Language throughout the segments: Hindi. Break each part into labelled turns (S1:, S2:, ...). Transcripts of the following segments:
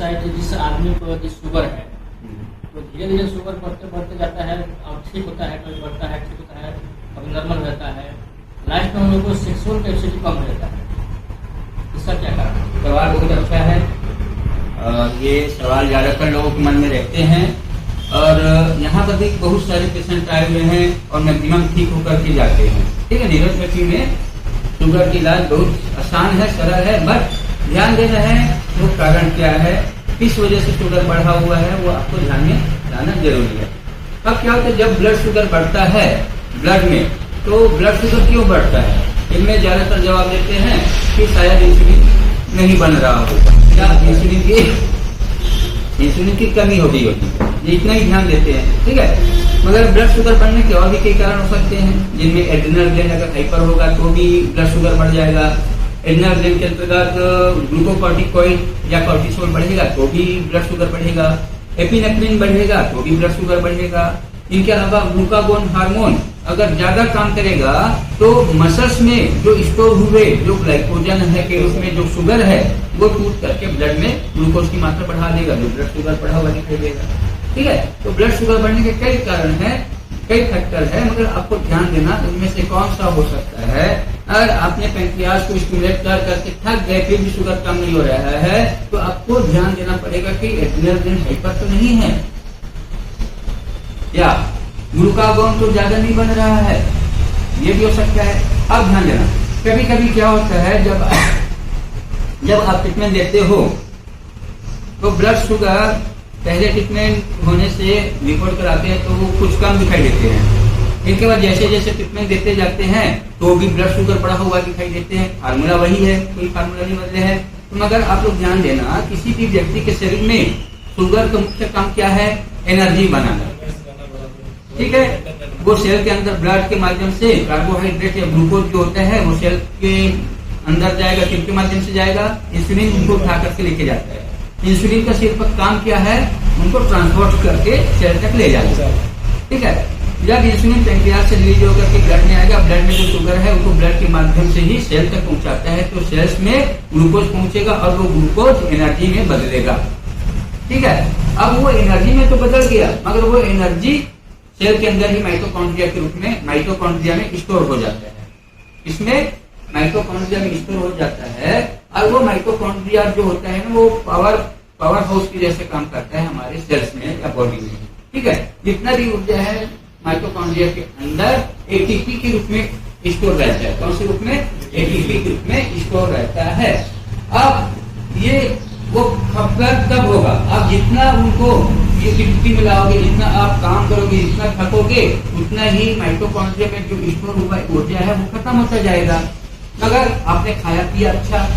S1: है कि जिस आदमी को यदि शुगर है तो धीरे धीरे शुगर बढ़ते बढ़ते जाता है और ठीक होता है, कभी बढ़ता है, ठीक होता है, कभी नॉर्मल रहता है, लास्ट में हम लोग को सेक्सुअल कैपेसिटी कम रहता है। इसका क्या कारण है?
S2: सवाल बहुत अच्छा है। ये सवाल ज्यादातर लोगों के मन में रहते हैं और यहाँ पर भी बहुत सारे पेशेंट आए हुए हैं और मैक्सिमम ठीक होकर के जाते हैं। ठीक है, न्यूरोपैथी में शुगर की इलाज बहुत आसान है, सरल है, बट ध्यान देना है वो कारण क्या है, किस वजह से शुगर बढ़ा हुआ है, वो आपको ध्यान में लाना जरूरी है। अब क्या होता है, जब ब्लड शुगर बढ़ता है ब्लड में, तो ब्लड शुगर क्यों बढ़ता है, इनमें ज्यादातर जवाब देते हैं कि शायद इंसुलिन नहीं बन रहा होगा या इंसुलिन की कमी हो गई होगी, ये इतना ही ध्यान देते हैं। ठीक है, मगर ब्लड शुगर बढ़ने के और भी कई कारण हो सकते हैं, जिनमें एड्रिनल ग्लैंड अगर हाइपर होगा तो भी ब्लड शुगर बढ़ जाएगा। एड्रिनल ग्लैंड के अंतर्गत ग्लूकोकॉर्टिकॉइड या कॉर्टिसोल बढ़ेगा तो भी ब्लड शुगर बढ़ेगा, एपिनेफ्रिन बढ़ेगा तो भी ब्लड शुगर बढ़ेगा। इनके अलावा ग्लूकागोन हार्मोन अगर ज्यादा काम करेगा तो मसल्स में जो स्टोर हुए जो ग्लाइकोजन है कि उसमें जो शुगर है वो टूट करके ब्लड में ग्लूकोज की मात्रा बढ़ा देगा, जो ब्लड शुगर बढ़ा हुआ दिखाई देगा। ठीक है, तो ब्लड शुगर बढ़ने के कई कारण हैं, कई फैक्टर है, मगर आपको ध्यान देना उनमें से कौन सा हो सकता है। अगर आपने पैंक्रियाज को स्टिमुलेट कर करके थक गए फिर भी शुगर कम नहीं हो रहा है तो आपको ध्यान देना पड़ेगा कि एड्रिनल ग्लैंड हाइपर तो नहीं है, या ग्लूकागोन तो ज्यादा नहीं बन रहा है, ये भी हो सकता है। अब ध्यान देना, कभी कभी क्या होता है, जब आप ट्रीटमेंट देते हो तो ब्लड शुगर पहले ट्रीटमेंट होने से रिपोर्ट कराते हैं तो वो कुछ कम दिखाई देते हैं। इनके बाद जैसे जैसे ट्रीटमेंट देते जाते हैं तो भी ब्लड शुगर बढ़ा हुआ दिखाई देते हैं। फार्मूला वही है, कोई फार्मूला नहीं बदले है। तो मगर आप लोग ध्यान देना, किसी भी व्यक्ति के शरीर में शुगर का मुख्य काम क्या है, एनर्जी बनाना। ठीक है, वो सेल के अंदर ब्लड के माध्यम से कार्बोहाइड्रेट या ग्लूकोज जो होता है वो सेल के अंदर जाएगा, किसके माध्यम से जाएगा, इंसुलिन उनको उठा करके लेके जाता है। इंसुलिन का सिर्फ काम क्या है, उनको ट्रांसपोर्ट करके सेल तक ले जाएगा। ठीक है, जब इंसुलिन पैंक्रियाज से रिलीज होकर के ब्लड में आएगा, ब्लड में जो शुगर है उसको ब्लड के माध्यम से ही सेल तक पहुंचाता है, तो सेल्स में ग्लूकोज पहुंचेगा और वो ग्लूकोज एनर्जी में बदलेगा। ठीक है, अब वो एनर्जी में तो बदल गया मगर वो एनर्जी सेल के अंदर ही माइटोकॉन्ड्रिया के रूप में माइटोकॉन्ड्रिया में स्टोर हो जाता है। इसमें माइटोकॉन्ड्रिया में स्टोर हो जाता है और वो माइटोकॉन्ड्रिया जो होता है ना वो पावर हाउस की जैसे काम करता है हमारे सेल्स में या बॉडी में। ठीक है, जितना भी ऊर्जा है माइटोकॉन्ड्रिया के अंदर एटीपी के रूप में स्टोर रहता है। कौन से रूप में, एटीपी के रूप में स्टोर रहता है। अब ये वो खपत कब होगा, आप जितना उनको ये एक्टिविटी में लाओगे, जितना आप काम करोगे, जितना थकोगे, उतना ही माइटोकॉन्ड्रिया में जो स्टोर हुआ ऊर्जा है वो खत्म होता जाएगा। मगर आपने खाया पिया अच्छा,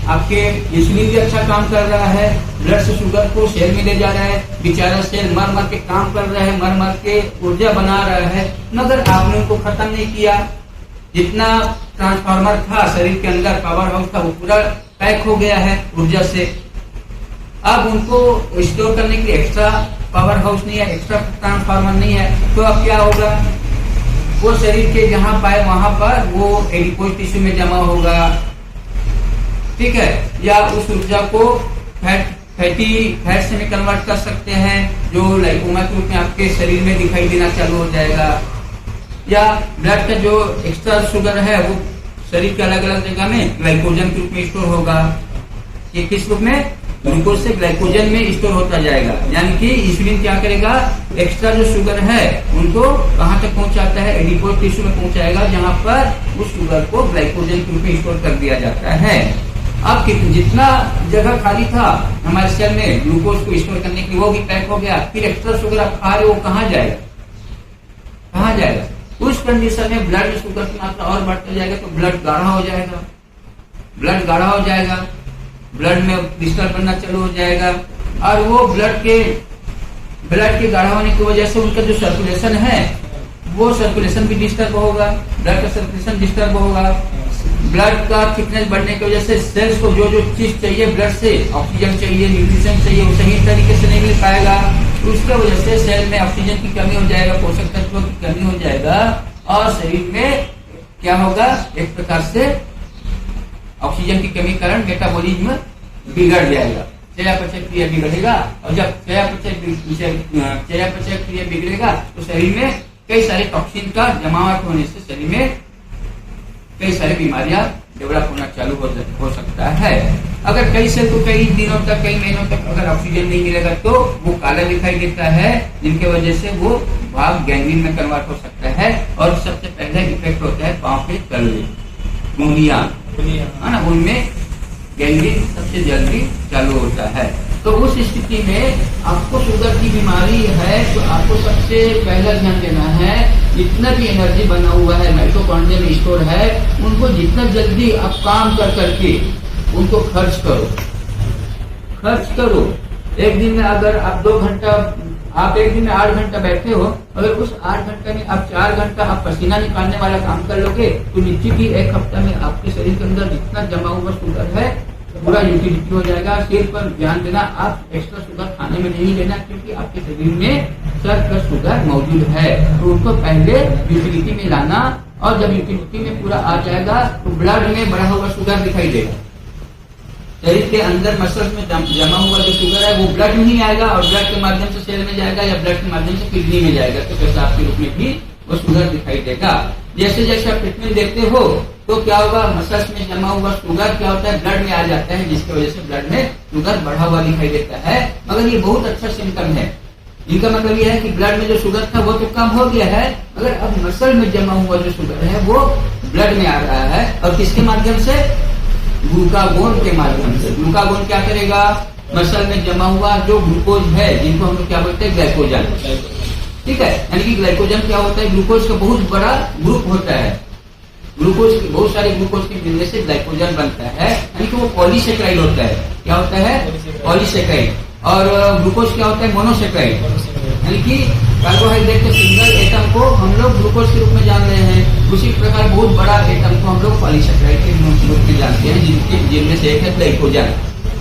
S2: आपके इंसुलिन भी अच्छा काम कर रहा है, ब्लड से शुगर को सेल में ले जा रहा है, बेचारा सेल मर मर के काम कर रहा है, मर मर के ऊर्जा बना रहा है, मगर आपने उनको खत्म नहीं किया। जितना ट्रांसफार्मर था शरीर के अंदर, पावर हाउस था, वो पूरा पैक हो गया है ऊर्जा से। अब उनको स्टोर करने के लिए एक्स्ट्रा पावर हाउस नहीं है, एक्स्ट्रा ट्रांसफार्मर नहीं है, तो अब क्या होगा, वो शरीर के जहां पाए वहां पर वो एडिपोज टिश्यू में जमा होगा। ठीक है, या उस ऊर्जा को फैट से में कन्वर्ट कर सकते हैं, जो लाइकोमा के रूप में आपके शरीर में दिखाई देना चालू हो जाएगा। या ब्लड का जो एक्स्ट्रा शुगर है वो शरीर के अलग अलग जगह में ग्लाइकोजन के रूप में स्टोर होगा। ये किस रूप में, ग्लूकोज से ग्लाइकोजन में स्टोर होता जाएगा। यानी कि इंसुलिन क्या करेगा, एक्स्ट्रा जो शुगर है उनको कहां तक पहुंचाता है, एडिपोज टिश्यू में पहुंचाएगा, जहां पर उस शुगर को ग्लाइकोजन के रूप में स्टोर कर दिया जाता है। अब जितना जगह खाली था हमारे सेल में ग्लूकोज को स्टोर करने के लिए वो भी पैक हो गया, फिर एक्स्ट्रा शुगर आप खा रहे हो, कहाँ जाएगा, कहाँ जाएगा। उस कंडीशन में ब्लड में शुगर की मात्रा और बढ़ता जाएगा तो ब्लड गाढ़ा हो जाएगा, ब्लड गाढ़ा हो जाएगा, ब्लड में डिस्टर्ब बनना चालू हो जाएगा और वो ब्लड के गाढ़ा होने की वजह से उनका जो सर्कुलेशन है वो सर्कुलेशन भी डिस्टर्ब होगा, ब्लड का सर्कुलेशन डिस्टर्ब होगा। ब्लड का थिकनेस बढ़ने की वजह से सेल्स को जो जो चीज चाहिए ब्लड से, ऑक्सीजन चाहिए, न्यूट्रिशन चाहिए, वो सही तरीके से नहीं मिल पाएगा। उसकी वजह से सेल में ऑक्सीजन की कमी हो जाएगा, पोषक तत्वों की कमी हो जाएगा और शरीर में क्या होगा, एक प्रकार से ऑक्सीजन की कमी कारण मेटाबॉलिज्म बिगड़ जाएगा, चयापचय क्रिया बिगड़ेगा, और जब चयापचय क्रिया बिगड़ेगा तो शरीर में कई सारे टॉक्सिन का जमावट होने से शरीर में कई सारी बीमारियां डेवलप होना चालू हो सकता है। अगर कई सेल को कई दिनों तक, कई महीनों तक अगर ऑक्सीजन नहीं मिलेगा तो वो काला दिखाई देता है, जिनके वजह से वो भाग गैंग्रीन में कन्वर्ट हो सकता है। और सबसे पहले इफेक्ट होता है पांव के तलवे, उंगलियां, है ना, उनमें गैंग्रीन सबसे जल्दी चालू होता है। तो उस स्थिति में आपको शुगर की बीमारी है तो आपको सबसे पहला ध्यान देना है, जितना भी एनर्जी बना हुआ है माइटोकॉन्ड्रिया में स्टोर है, उनको जितना जल्दी आप काम कर करके उनको खर्च करो। एक दिन में अगर आप 2 घंटा, आप एक दिन में 8 घंटा बैठे हो, अगर उस 8 घंटे में आप 4 घंटा आप पसीना निकालने वाला काम कर लोगे तो निश्चित ही एक हफ्ता में आपके शरीर के अंदर जितना जमा हुआ शुगर है पूरा यूटिलिटी हो जाएगा। सिर पर ध्यान देना, आप एक्स्ट्रा शुगर खाने में नहीं लेना, क्योंकि आपके शरीर में सरप्लस शुगर मौजूद है, तो उनको पहले यूटिलिटी में लाना। और जब यूटिलिटी में पूरा आ जाएगा तो ब्लड में बढ़ा हुआ शुगर दिखाई देगा। शरीर के अंदर मसल्स में जमा हुआ जो शुगर है वो ब्लड में ही आएगा, और ब्लड के माध्यम से सेल में जाएगा या ब्लड के माध्यम से किडनी में जाएगा, तो पेशाब के रूप में भी वो शुगर दिखाई देगा। जैसे जैसे आप ट्रीटमेंट देते हो तो क्या होगा, मसल्स में जमा हुआ शुगर क्या होता है, ब्लड में आ जाता है, जिसकी वजह से ब्लड में शुगर बढ़ा हुआ दिखाई देता है। मगर ये बहुत अच्छा सिम्टम है। इनका मतलब ये है कि ब्लड में जो शुगर था वो तो कम हो गया है, मगर अब मसल में जमा हुआ जो शुगर है वो ब्लड में आ रहा है। और किसके माध्यम से, ग्लूकागोन के माध्यम से। ग्लूकागोन क्या करेगा, मसल में जमा हुआ जो ग्लूकोज है, जिनको हम लोग क्या बोलते हैं, ग्लाइकोजन, ठीक है। यानी कि ग्लाइकोजन क्या होता है, ग्लूकोज का बहुत बड़ा ग्रुप होता है। ग्लूकोज, बहुत सारे ग्लूकोज के मिलने से ग्लाइकोजन बनता है, यानी कि वो पॉलीसेक्राइड होता है। क्या होता है, पॉलीसेक्राइड। और ग्लूकोज क्या होता है, मोनोसेक्राइड, यानी कि कार्बोहाइड्रेट के सिंगल एटम को हम लोग ग्लूकोज के रूप में जान रहे हैं। उसी प्रकार बहुत बड़ा एटम को हम लोग पॉलीसेक्राइड के रूप में जानते हैं, जिनमें से एक है ग्लाइकोजन,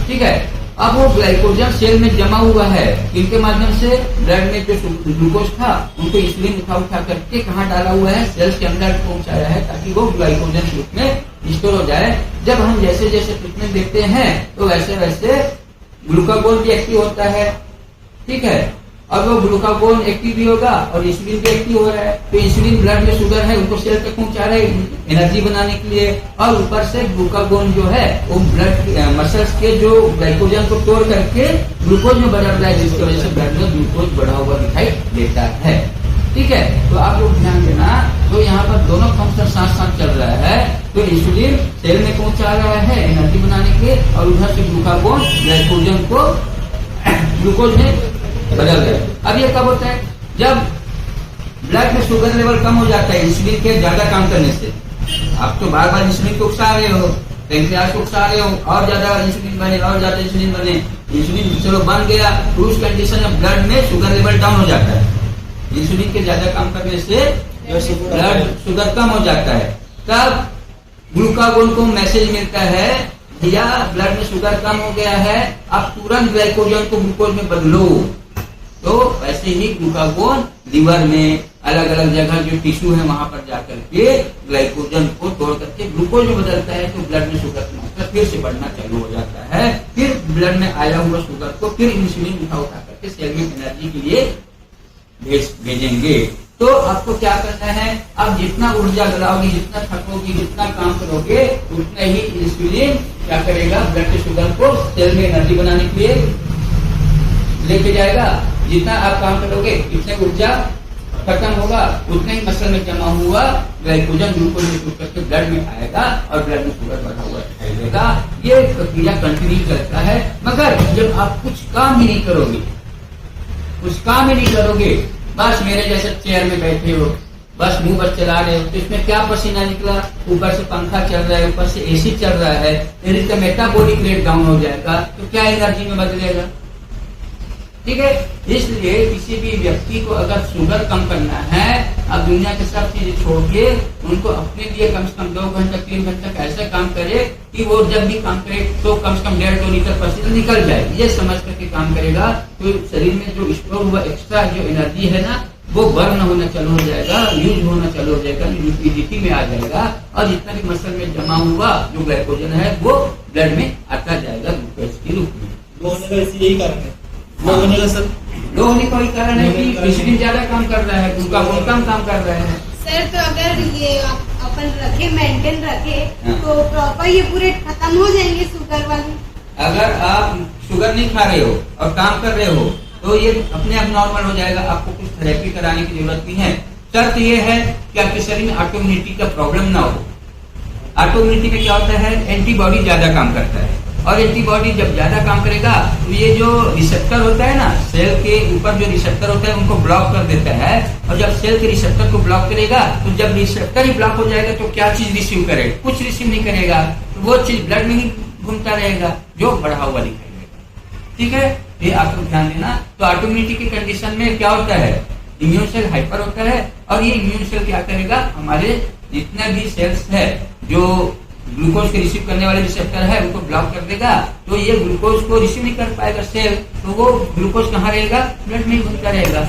S2: ठीक है। अब वो ग्लाइकोजन सेल में जमा हुआ है, इनके माध्यम से ब्लड में जो ग्लूकोज था उनको इंसुलिन उठा करके कहाँ डाला हुआ है, सेल्स के अंदर पहुंचाया है, ताकि वो ग्लाइकोजन के रूप में स्टोर हो जाए। जब हम जैसे जैसे ट्रीटमेंट देते हैं तो वैसे वैसे ग्लूकागोन भी एक्टिव होता है, ठीक है। अब वो ग्लूकागोन एक्टिव भी होगा और इंसुलिन भी एक्टिव हो रहा है, तो इंसुलिन ब्लड में शुगर है उनको सेल तक पहुंचा रहा है एनर्जी बनाने के लिए। और ऊपर से ग्लूकागोन जो है वो ब्लड मसल्स के जो ग्लाइकोजन को तोड़ करके ग्लूकोज में बदल रहा है, जिसकी वजह से ब्लड में ग्लूकोज बढ़ा हुआ दिखाई देता है, ठीक है। तो आप लोग ध्यान देना, तो यहाँ पर दोनों फंक्शन साथ साथ चल रहा है। तो इंसुलिन सेल में पहुंचा रहा है एनर्जी बनाने के, और उधर से ग्लूकागोन ग्लाइकोजन को ग्लूकोज में बदल गए। अब ये कब होता है, जब ब्लड में शुगर लेवल कम हो जाता है इंसुलिन के ज्यादा काम करने से। आप तो बार बार इंसुलिन को उकसा रहे हो, पैंक्रियाज को उकसा रहे हो, और ज्यादा इंसुलिन बने, और ज्यादा इंसुलिन बने, इंसुलिन चलो बन गया, तो उस कंडीशन में ब्लड में शुगर लेवल डाउन हो जाता है। इंसुलिन के ज्यादा काम करने से ब्लड शुगर कम हो जाता है। तब ग्लूकागोन को मैसेज मिलता है, भैया ब्लड में शुगर कम हो गया है, अब तुरंत ग्लाइकोजन को ग्लूकोज में बदलो। तो वैसे ही ग्लूकागोन लीवर में अलग अलग जगह जो टिश्यू है वहां पर जाकर के ग्लाइकोजन को तोड़ करके ग्लूकोज में बदलता है, तो ब्लड में शुगर की मात्रा फिर से बढ़ना चालू हो जाता है। फिर ब्लड में आया हुआ शुगर को फिर इंसुलिन उठा करके सेल में एनर्जी के लिए भेजेंगे। तो आपको क्या करना है, आप जितना ऊर्जा लगाओगे, जितना थकोगे, जितना काम करोगे, उतना ही इंसुलिन क्या करेगा, ब्लड के शुगर को सेल में एनर्जी बनाने के लिए लेके जाएगा। जितना आप काम करोगे इतने ऊर्जा खत्म होगा, उतना ही मसल में जमा हुआ ग्लाइकोजन ग्लूकोज में टूट करके ब्लड में आएगा और ब्लड में शुगर बढ़ा हुआ दिखाई देगा। ये प्रक्रिया कंटिन्यू करता है। मगर जब आप कुछ काम ही नहीं करोगे, बस मेरे जैसे चेयर में बैठे हो, बस मुंह पर चला रहे हो, तो इसमें क्या पसीना निकला, ऊपर से पंखा चल रहा है, ऊपर से एसी चल रहा है, शरीर का मेटाबॉलिक रेट डाउन हो जाएगा, तो क्या एनर्जी में बदलेगा, ठीक है। इसलिए किसी भी व्यक्ति को अगर शुगर कम करना है, अब दुनिया के सब चीजें छोड़ के उनको अपने लिए कम से कम 2 घंटा 3 घंटा ऐसा काम करे कि वो जब भी काम करे तो कम से कम 1.5-2 लीटर पसीना निकल जाए, ये समझ करके काम करेगा, तो शरीर में जो स्टोर हुआ एक्स्ट्रा जो एनर्जी है ना, वो बर्न होना चालू हो जाएगा, यूज होना चालू हो जाएगा, यूटिलिटी में आ जाएगा, और जितना भी मसल में जमा हुआ जो ग्लाइकोजन है वो ब्लड में आता जाएगा ग्लूकोज के रूप में।
S3: लो होने का यही कारण है। लो होने का सर,
S2: लो होने का वही कारण है कि इंसुलिन ज्यादा काम कर रहा है, उनका कम कर रहे हैं।
S4: सर तो अगर ये अपन रखे मेंटेन रखे
S2: हाँ।
S4: तो प्रॉपर ये पूरे खत्म हो जाएंगे शुगर वाले।
S2: अगर आप शुगर नहीं खा रहे हो और काम कर रहे हो तो ये अपने आप नॉर्मल हो जाएगा, आपको कुछ थेरेपी कराने की जरूरत नहीं है। शर्त ये है कि आपके शरीर में ऑटोइम्यूनिटी का प्रॉब्लम ना हो। ऑटोइम्यूनिटी में क्या होता है, एंटीबॉडी ज्यादा काम करता है, और एंटीबॉडी जब ज्यादा काम करेगा तो ये जो रिसेप्टर होता है ना, सेल के ऊपर जो रिसेप्टर होता है उनको ब्लॉक कर देता है, और जब सेल के रिसेप्टर को ब्लॉक करेगा तो जब रिसेप्टर ही ब्लॉक हो जाएगा तो क्या चीज रिसीव करेगा, कुछ रिसीव नहीं करेगा, तो वो चीज ब्लड में ही घूमता रहेगा जो बढ़ा हुआ दिखाई देगा। ठीक है, ये आपको ध्यान देना। तो ऑटोइम्यूनिटी की कंडीशन में क्या होता है, इम्यून सेल हाइपर होता है, और ये इम्यून सेल क्या करेगा, हमारे जितने भी सेल्स है जो ग्लूकोज के रिसीव करने वाले रिसेप्टर है उनको ब्लॉक कर देगा, तो ये ग्लूकोज को रिसीव नहीं कर पाएगा सेल, तो वो ग्लूकोज कहाँ रहेगा, ब्लड में ही घूमता रहेगा।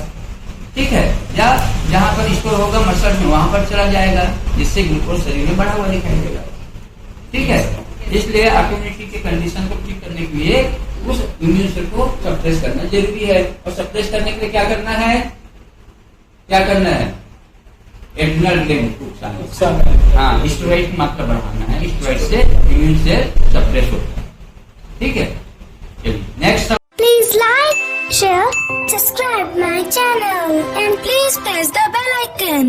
S2: ठीक है, या जहाँ पर स्टोर होगा मसल में वहां पर चला जाएगा, जिससे ग्लूकोज शरीर में बढ़ा हुआ दिखाई देगा। ठीक है, इसलिए ऑटोइम्यूनिटी की कंडीशन को ठीक करने के लिए उस इम्यून सेल को सप्रेस करना जरूरी है, और सप्रेस करने के लिए क्या करना है, एड्रिनल ग्लैंड को नुकसान, हाँ, स्टेरॉइड की मात्रा बढ़ाना है, स्टेरॉइड से इम्यून सेल सप्रेस होता है। ठीक है, चलिए next.
S5: Please like, share, subscribe my channel and please press the bell icon.